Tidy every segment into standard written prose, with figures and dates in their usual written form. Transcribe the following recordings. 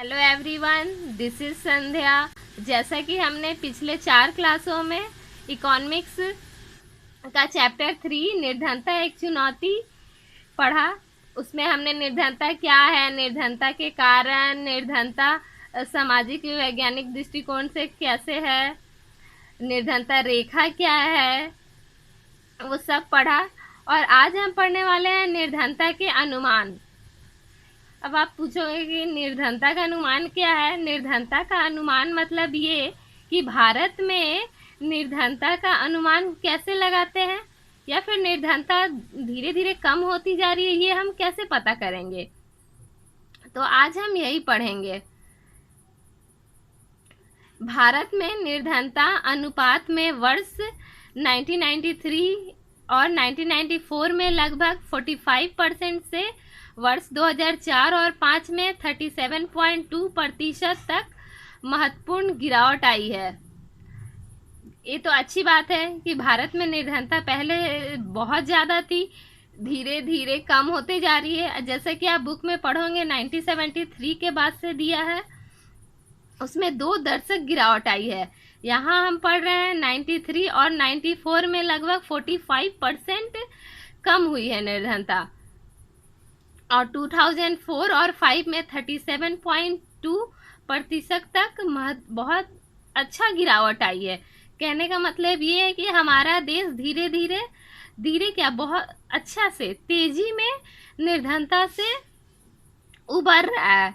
Hello everyone, this is संध्या। जैसा कि हमने पिछले 4 क्लासों में इकोनॉमिक्स का चैप्टर 3 निर्धनता एक चुनौती पढ़ा। उसमें हमने निर्धनता क्या है, निर्धनता के कारण, निर्धनता सामाजिक वैज्ञानिक दृष्टिकोण से कैसे है, निर्धनता रेखा क्या है, वो सब पढ़ा। और आज हम पढ़ने वाले हैं निर्धनता के अनुमान। अब आप पूछोगे कि निर्धनता का अनुमान क्या है। निर्धनता का अनुमान मतलब ये कि भारत में निर्धनता का अनुमान कैसे लगाते हैं, या फिर निर्धनता धीरे धीरे कम होती जा रही है, ये हम कैसे पता करेंगे। तो आज हम यही पढ़ेंगे। भारत में निर्धनता अनुपात में वर्ष 1993 और 1994 में लगभग 45% से वर्ष 2004 और 5 में 37.2% तक महत्वपूर्ण गिरावट आई है। ये तो अच्छी बात है कि भारत में निर्धनता पहले बहुत ज़्यादा थी, धीरे धीरे कम होते जा रही है। जैसे कि आप बुक में पढ़ोगे 1973 के बाद से दिया है, उसमें 2 दशक गिरावट आई है। यहाँ हम पढ़ रहे हैं 93 और 94 में लगभग 45% कम हुई है निर्धनता, और 2004 और 5 में 37.2% तक बहुत अच्छा गिरावट आई है। कहने का मतलब ये है कि हमारा देश धीरे धीरे क्या बहुत अच्छा से तेजी में निर्धनता से उबर रहा है।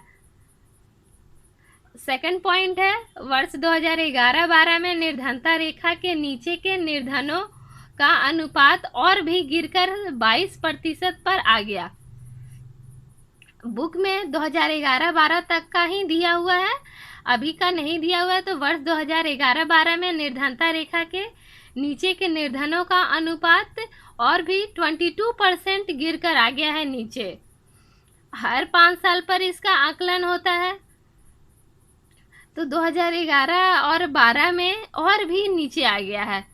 सेकंड पॉइंट है, वर्ष 2011-12 में निर्धनता रेखा के नीचे के निर्धनों का अनुपात और भी गिरकर 22% पर आ गया। बुक में 2011-12 तक का ही दिया हुआ है, अभी का नहीं दिया हुआ है। तो वर्ष 2011-12 में निर्धनता रेखा के नीचे के निर्धनों का अनुपात और भी 22% गिरकर आ गया है नीचे। हर 5 साल पर इसका आकलन होता है, तो 2011 और 12 में और भी नीचे आ गया है।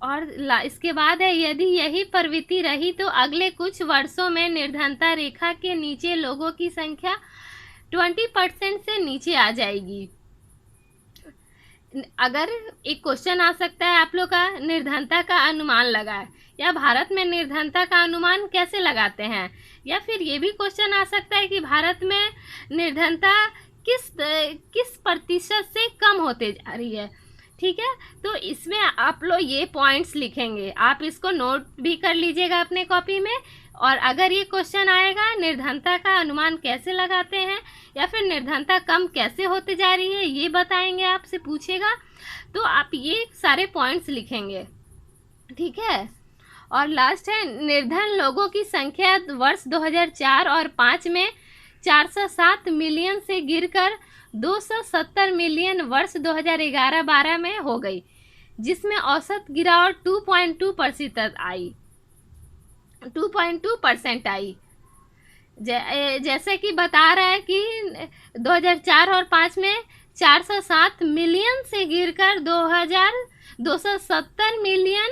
और इसके बाद है, यदि यही प्रवृत्ति रही तो अगले कुछ वर्षों में निर्धनता रेखा के नीचे लोगों की संख्या 20% से नीचे आ जाएगी। अगर एक क्वेश्चन आ सकता है आप लोग का, निर्धनता का अनुमान लगाए, या भारत में निर्धनता का अनुमान कैसे लगाते हैं, या फिर ये भी क्वेश्चन आ सकता है कि भारत में निर्धनता किस प्रतिशत से कम होते जा रही है। ठीक है, तो इसमें आप लोग ये पॉइंट्स लिखेंगे, आप इसको नोट भी कर लीजिएगा अपने कॉपी में। और अगर ये क्वेश्चन आएगा निर्धनता का अनुमान कैसे लगाते हैं, या फिर निर्धनता कम कैसे होते जा रही है, ये बताएंगे, आपसे पूछेगा, तो आप ये सारे पॉइंट्स लिखेंगे। ठीक है, और लास्ट है, निर्धन लोगों की संख्या वर्ष 2004 और 5 में 407 मिलियन से गिरकर 270 मिलियन वर्ष 2011-12 में हो गई, जिसमें औसत गिरावट 2.2% आई। 2.2% आई। जैसे कि बता रहा है कि 2004 और 5 में 407 मिलियन से गिरकर 270 मिलियन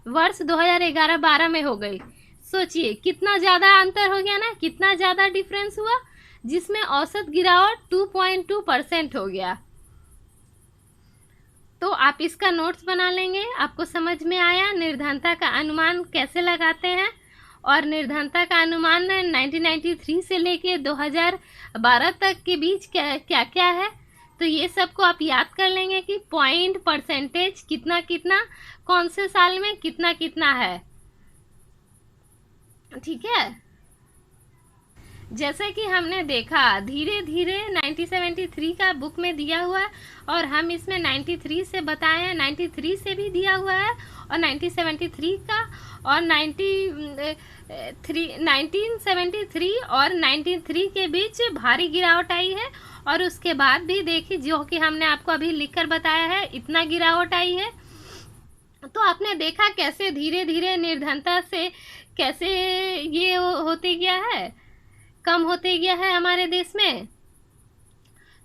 वर्ष 2011-12 में हो गई। सोचिए कितना ज़्यादा अंतर हो गया ना, कितना ज़्यादा डिफरेंस हुआ, जिसमें औसत गिरावट 2.2% हो गया। तो आप इसका नोट्स बना लेंगे। आपको समझ में आया निर्धनता का अनुमान कैसे लगाते हैं, और निर्धनता का अनुमान 1993 से लेके 2012 तक के बीच क्या क्या है। तो ये सबको आप याद कर लेंगे कि पॉइंट, परसेंटेज, कितना कितना, कौन से साल में कितना कितना है। ठीक है, जैसे कि हमने देखा धीरे धीरे 1973 का बुक में दिया हुआ है, और हम इसमें 93 से बताए हैं, 93 से भी दिया हुआ है, और 1973 का, और 1973 और 93 के बीच भारी गिरावट आई है। और उसके बाद भी देखिए, जो कि हमने आपको अभी लिखकर बताया है, इतना गिरावट आई है। तो आपने देखा कैसे धीरे धीरे निर्धनता से कैसे ये होते गया है, कम होते गया है हमारे देश में।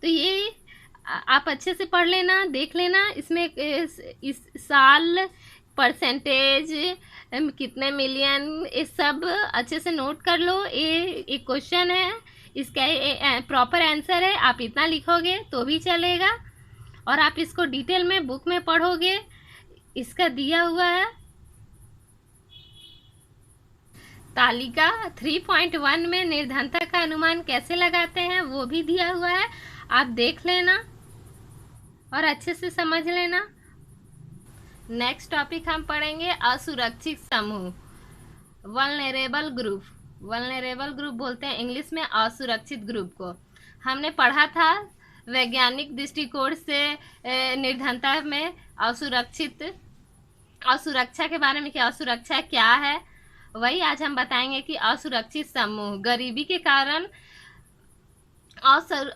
तो ये आप अच्छे से पढ़ लेना, देख लेना, इसमें इस साल, परसेंटेज, कितने मिलियन, ये सब अच्छे से नोट कर लो। ये एक क्वेश्चन है, इसका प्रॉपर आंसर है, आप इतना लिखोगे तो भी चलेगा, और आप इसको डिटेल में बुक में पढ़ोगे, इसका दिया हुआ है तालिका 3.1 में निर्धनता का अनुमान कैसे लगाते हैं वो भी दिया हुआ है, आप देख लेना और अच्छे से समझ लेना। नेक्स्ट टॉपिक हम पढ़ेंगे असुरक्षित समूह, वल्नरेबल ग्रुप। वल्नरेबल ग्रुप बोलते हैं इंग्लिश में असुरक्षित ग्रुप को। हमने पढ़ा था वैज्ञानिक दृष्टिकोण से निर्धनता में असुरक्षा के बारे में कि असुरक्षा क्या है, वही आज हम बताएंगे कि असुरक्षित समूह, गरीबी के कारण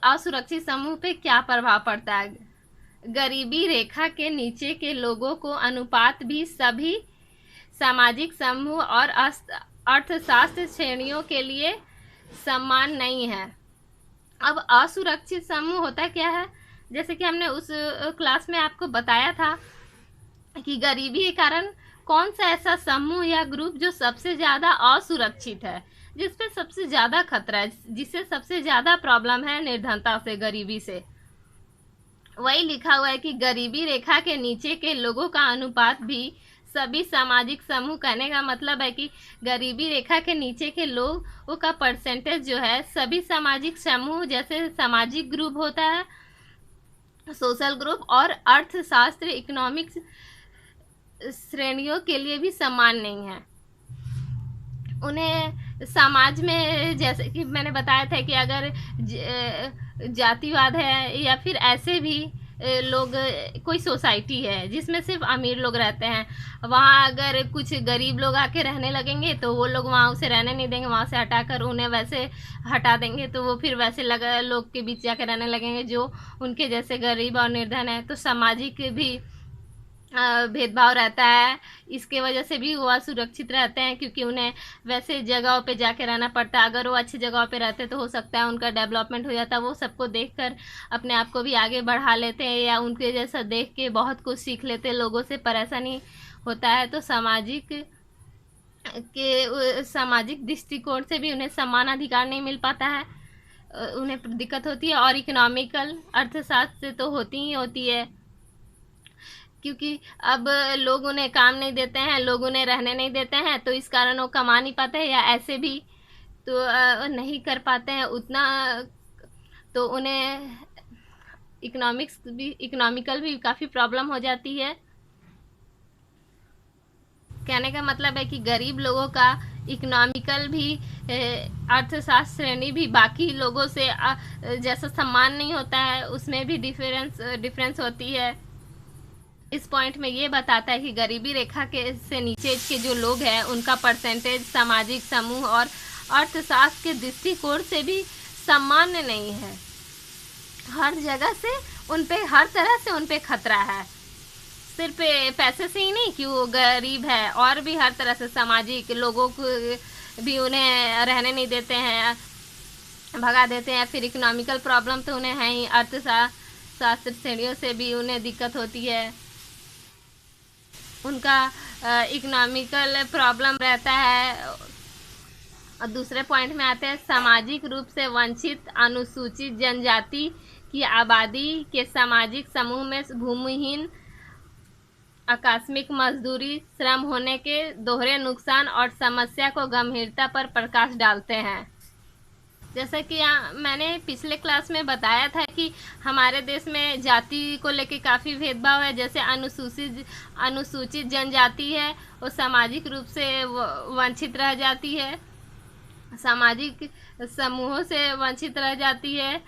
असुरक्षित समूह पे क्या प्रभाव पड़ता है। गरीबी रेखा के नीचे के लोगों को अनुपात भी सभी सामाजिक समूह और अर्थशास्त्र श्रेणियों के लिए समान नहीं है। अब असुरक्षित समूह होता क्या है, जैसे कि हमने उस क्लास में आपको बताया था कि गरीबी के कारण कौन सा ऐसा समूह या ग्रुप जो सबसे ज़्यादा असुरक्षित है, जिस पे सबसे ज़्यादा खतरा है, जिससे सबसे ज़्यादा प्रॉब्लम है निर्धनता से, गरीबी से। वही लिखा हुआ है कि गरीबी रेखा के नीचे के लोगों का अनुपात भी सभी सामाजिक समूह, कहने का मतलब है कि गरीबी रेखा के नीचे के लोगों का परसेंटेज जो है सभी सामाजिक समूह, जैसे सामाजिक ग्रुप होता है, सोशल ग्रुप और अर्थशास्त्र इकोनॉमिक्स श्रेणियों के लिए भी समान नहीं है। उन्हें समाज में, जैसे कि मैंने बताया था कि अगर जातिवाद है या फिर ऐसे भी लोग, कोई सोसाइटी है जिसमें सिर्फ अमीर लोग रहते हैं, वहाँ अगर कुछ गरीब लोग आके रहने लगेंगे तो वो लोग वहाँ उसे रहने नहीं देंगे, वहाँ से हटाकर उन्हें वैसे हटा देंगे, तो वो फिर वैसे लोग के बीच जाकर रहने लगेंगे जो उनके जैसे गरीब और निर्धन है। तो सामाजिक भी भेदभाव रहता है, इसके वजह से भी वो असुरक्षित रहते हैं, क्योंकि उन्हें वैसे जगहों पे जाके रहना पड़ता है। अगर वो अच्छी जगहों पे रहते तो हो सकता है उनका डेवलपमेंट हो जाता, वो सबको देखकर अपने आप को भी आगे बढ़ा लेते हैं या उनके जैसा देख के बहुत कुछ सीख लेते हैं लोगों से, पर ऐसा नहीं होता है। तो सामाजिक दृष्टिकोण से भी उन्हें समान अधिकार नहीं मिल पाता है, उन्हें दिक्कत होती है। और इकोनॉमिकल, अर्थशास्त्र से तो होती ही होती है, क्योंकि अब लोग उन्हें काम नहीं देते हैं, लोग उन्हें रहने नहीं देते हैं, तो इस कारण वो कमा नहीं पाते हैं, या ऐसे भी तो नहीं कर पाते हैं उतना, तो उन्हें इकोनॉमिकल भी काफ़ी प्रॉब्लम हो जाती है। कहने का मतलब है कि गरीब लोगों का इकोनॉमिकल भी, अर्थशास्त्र श्रेणी भी बाकी लोगों से जैसा सम्मान नहीं होता है, उसमें भी डिफरेंस होती है। इस पॉइंट में ये बताता है कि गरीबी रेखा के से नीचे के जो लोग हैं उनका परसेंटेज सामाजिक समूह और अर्थशास्त्र के दृष्टिकोण से भी सामान्य नहीं है। हर जगह से हर तरह से उन पे खतरा है, सिर्फ पैसे से ही नहीं कि वो गरीब है, और भी हर तरह से सामाजिक लोगों को भी उन्हें रहने नहीं देते हैं, भगा देते हैं। फिर इकोनॉमिकल प्रॉब्लम तो उन्हें है ही, अर्थशास्त्र श्रेणियों से भी उन्हें दिक्कत होती है, उनका इकोनॉमिकल प्रॉब्लम रहता है। और दूसरे पॉइंट में आते हैं सामाजिक रूप से वंचित अनुसूचित जनजाति की आबादी के सामाजिक समूह में भूमिहीन, आकस्मिक मजदूरी, श्रम होने के दोहरे नुकसान और समस्या को गंभीरता पर प्रकाश डालते हैं। जैसा कि मैंने पिछले क्लास में बताया था कि हमारे देश में जाति को लेकर काफ़ी भेदभाव है। जैसे अनुसूचित जनजाति है वो सामाजिक रूप से वंचित रह जाती है, सामाजिक समूहों से वंचित रह जाती है,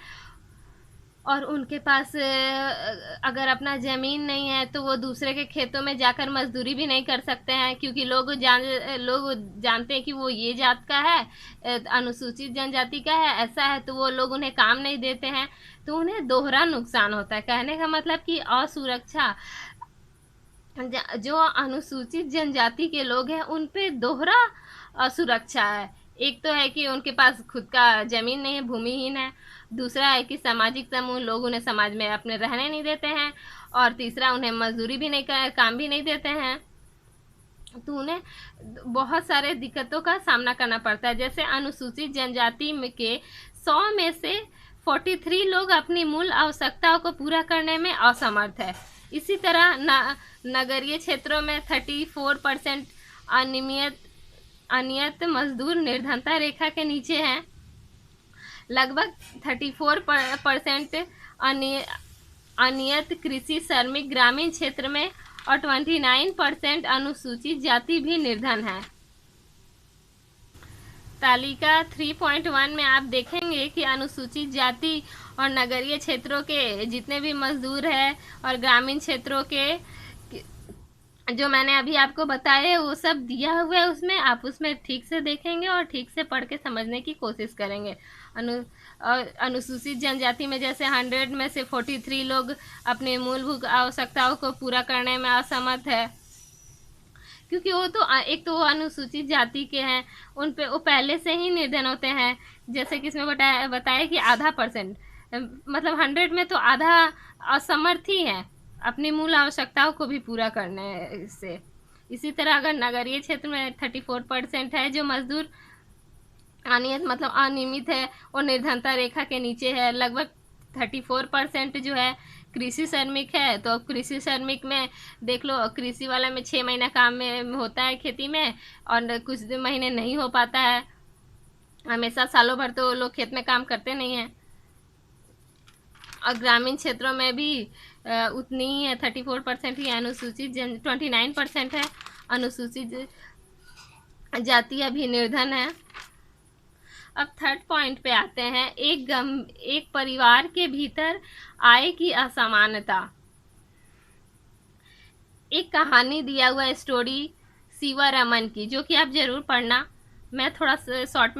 और उनके पास अगर अपना ज़मीन नहीं है तो वो दूसरे के खेतों में जाकर मजदूरी भी नहीं कर सकते हैं, क्योंकि लोग जानते हैं कि वो ये जात का है, अनुसूचित जनजाति का है, ऐसा है, तो वो लोग उन्हें काम नहीं देते हैं, तो उन्हें दोहरा नुकसान होता है। कहने का मतलब कि असुरक्षा, जो अनुसूचित जनजाति के लोग हैं उन पे दोहरा असुरक्षा है। एक तो है कि उनके पास खुद का ज़मीन नहीं है, भूमिहीन है, दूसरा है कि सामाजिक समूह लोग उन्हें समाज में अपने रहने नहीं देते हैं, और तीसरा उन्हें मजदूरी भी नहीं काम भी नहीं देते हैं, तो उन्हें बहुत सारे दिक्कतों का सामना करना पड़ता है। जैसे अनुसूचित जनजाति के 100 में से 43 लोग अपनी मूल आवश्यकताओं को पूरा करने में असमर्थ है। इसी तरह नगरीय क्षेत्रों में 34% अनियत मजदूर निर्धनता रेखा के नीचे हैं। लगभग 34% अनियत कृषि श्रमिक ग्रामीण क्षेत्र में और 29% अनुसूचित जाति भी निर्धन है। तालिका 3.1 में आप देखेंगे कि अनुसूचित जाति और नगरीय क्षेत्रों के जितने भी मजदूर हैं और ग्रामीण क्षेत्रों के जो मैंने अभी आपको बताए वो सब दिया हुआ है उसमें। आप उसमें ठीक से देखेंगे और ठीक से पढ़ के समझने की कोशिश करेंगे। अनुसूचित जनजाति में जैसे 100 में से 43 लोग अपने मूलभूत आवश्यकताओं को पूरा करने में असमर्थ है, क्योंकि वो तो एक तो वो अनुसूचित जाति के हैं, उन पे वो पहले से ही निर्धन होते हैं। जैसे कि इसमें बताया कि आधा %, मतलब 100 में तो आधा असमर्थ ही है अपनी मूल आवश्यकताओं को भी पूरा करने से। इसी तरह अगर नगरीय क्षेत्र में 34% है जो मजदूर अनियत मतलब अनियमित है और निर्धनता रेखा के नीचे है। लगभग 34% जो है कृषि श्रमिक है। तो अब कृषि श्रमिक में देख लो, कृषि वाला में 6 महीना काम में होता है खेती में और कुछ महीने नहीं हो पाता है। हमेशा सालों भर तो लोग खेत में काम करते नहीं हैं। और ग्रामीण क्षेत्रों में भी उतनी ही है, 34% ही अनुसूचित 29% है अनुसूचित जाति अभी निर्धन है। अब थर्ड पॉइंट पे आते हैं, एक परिवार के भीतर आय की असमानता। एक कहानी दिया हुआ है, स्टोरी शिवा रमन की, जो कि आप जरूर पढ़ना। मैं थोड़ा शॉर्ट में